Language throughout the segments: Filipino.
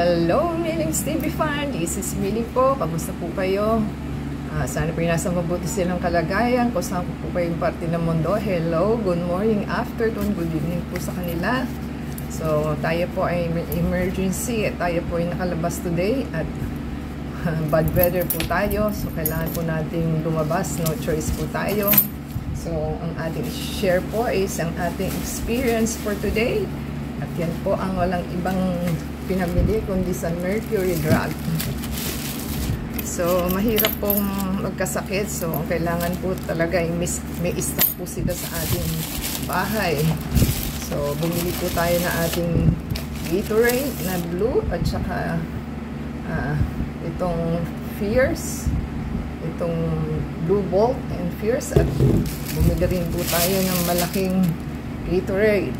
Hello, Milling's TV fan. This is Milling po. Kamusta po kayo? Sana po nasa mabuti silang kalagayan. Kung saan po kayong parte ng mundo. Hello, good morning, afternoon, good evening po sa kanila. So, tayo po ay emergency. Tayo po ay nakalabas today at bad weather po tayo. So, kailangan po nating lumabas. No choice po tayo. So, ang ating share po is ang ating experience for today. At yan po ang walang ibang pinamili kundi sa Mercury Drug. So, mahirap pong magkasakit. So, kailangan po talaga may stock po sila sa ating bahay. So, bumili po tayo na ating Gatorade na blue at saka itong Fierce. Itong Blue Bolt and Fierce. At bumili rin po tayo ng malaking Gatorade.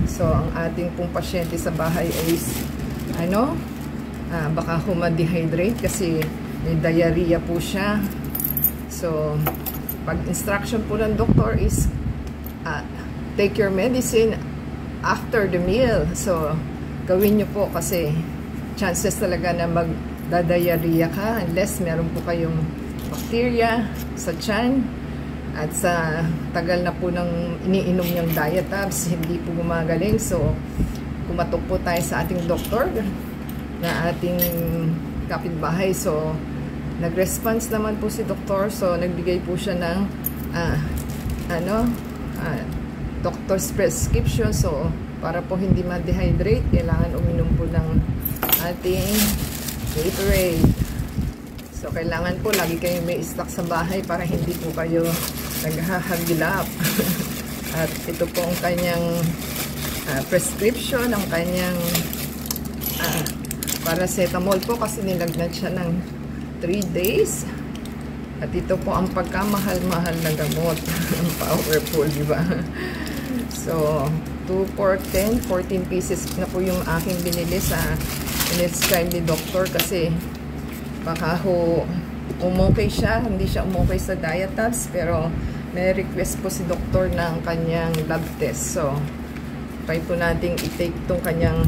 So, ang ating pong pasyente sa bahay is baka humadehydrate kasi may diarrhea po siya. So, pag instruction po ng doktor is take your medicine after the meal. So, gawin nyo po kasi chances talaga na magdadiarrhea ka unless meron po kayong bacteria sa tiyan. At sa tagal na po ng iniinom niyang Diatabs, hindi po gumagaling. So, kumatok po tayo sa ating doktor na ating kapitbahay. So, nag-response naman po si doktor. So, nagbigay po siya ng doctor's prescription. So, para po hindi ma-dehydrate, kailangan uminom po ng ating Gatorade. So, kailangan po lagi kayo may stock sa bahay para hindi po kayo naghahagilap. At ito po ang kanyang prescription, ang kanyang paracetamol po kasi nilagnat siya ng 3 days. At ito po ang pagkamahal-mahal na gamot. Powerful, di ba? So, 2 for 10, 14 pieces na po yung aking binili sa in-describe ni doctor kasi baka ho umokay siya, hindi siya umokay sa Diatabs, pero may request po si doktor ng kanyang lab test. So, try po natin i-take itong kanyang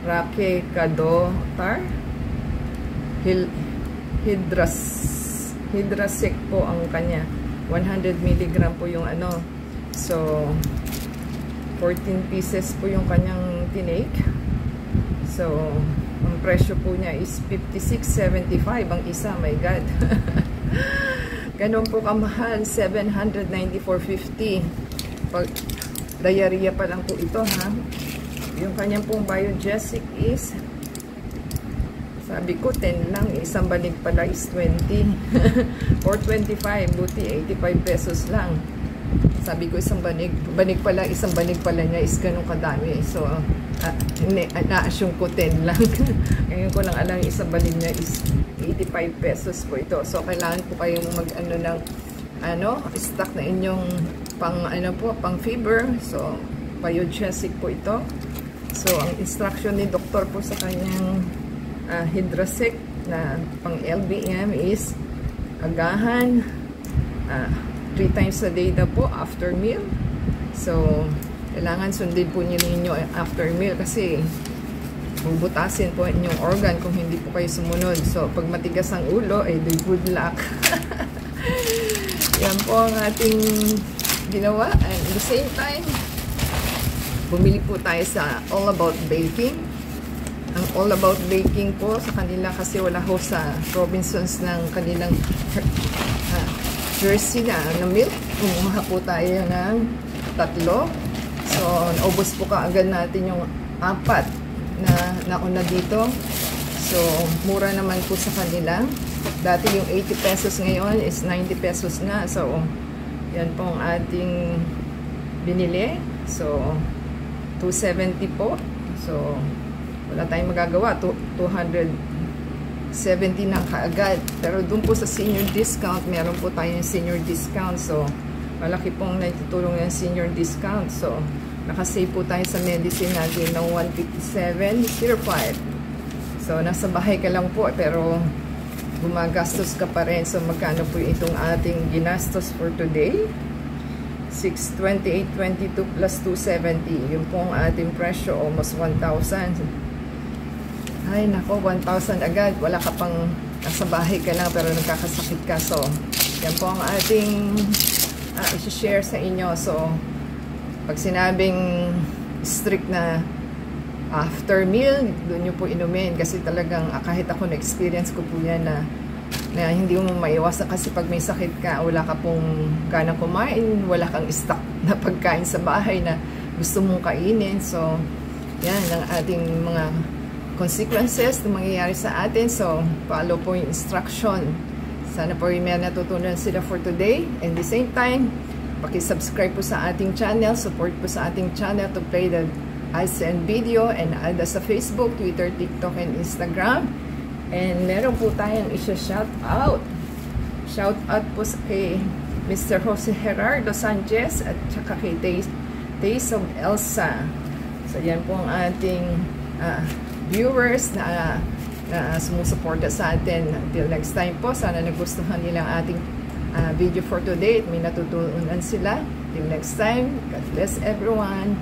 Rakecadotar Hydrasec po ang kanya. 100 mg po yung So, 14 pieces po yung kanyang tinake. So, ang presyo po niya is 56.75 ang isa. My God. Ganun po kamahal. 794.50. Pag diarrhea pa lang po ito, ha? Yung kanyang pong Biogesic is, sabi ko 10 lang. Isang banig pala is 20. Or 25. Buti 85 pesos lang. Sabi ko isang banig pala niya is ganun kadami. So, na-assume ko 10 lang. Ngayon ko lang alam isang banig niya is 85 pesos po ito. So, kailangan po kayong ng stock na inyong pang fever. So, Biogesic po ito. So, ang instruction ni doktor po sa kanyang Hydrasec na pang LBM is agahan 3 times a day na po after meal. So, kailangan sundin po ninyo after meal kasi bubutasin po inyong organ kung hindi po kayo sumunod. So, pag matigas ang ulo, ay good luck. Yan po ang ating ginawa. And at the same time, bumili po tayo sa All About Baking. Ang All About Baking po sa kanila kasi wala ho sa Robinsons ng kanilang jersey na milk. Kumuha po tayo ng 3. So, naubos po kaagad natin yung 4 na nauna dito. So, mura naman po sa kanila. Dati yung 80 pesos ngayon is 90 pesos na. So, yan po ang ating binili. So, 270 po. So, wala tayong magagawa. 270 na kaagad. Pero dun po sa senior discount, meron po tayong senior discount. So, malaki pong naitutulong yung senior discount. So, nakasave po tayo sa medicine natin ng 157.05. So, nasa bahay ka lang po, pero gumagastos ka pa rin. So, magkano po itong ating ginastos for today? 628.22 plus 270. Yun po ang ating presyo, almost 1,000. Ay nako, 1,000 agad. Wala ka pang, nasa bahay ka lang pero nagkakasakit ka. So yan po ang ating i-share sa inyo. So pag sinabing strict na after meal, doon nyo po inumin. Kasi talagang kahit ako na-experience ko po yan na hindi mo maiwasan kasi pag may sakit ka, wala ka pong ganang kumain, wala kang stock na pagkain sa bahay na gusto mong kainin. So yan ang ating mga consequences na mangyayari sa atin. So follow po yung instruction. Sana po may natutunan sila for today. And the same time, paki-subscribe po sa ating channel, support po sa ating channel to play the ads and video, and add us sa Facebook, Twitter, TikTok, and Instagram. And meron po tayong isa-shout out. Shout out po kay Mr. Jose Gerardo Sanchez at saka kay Taste of Elsa. So yan po ang ating viewers na sumusuporta sa atin. Until next time po, sana nagustuhan nila ang ating video for today at may natutunan sila. Till next time, God bless everyone.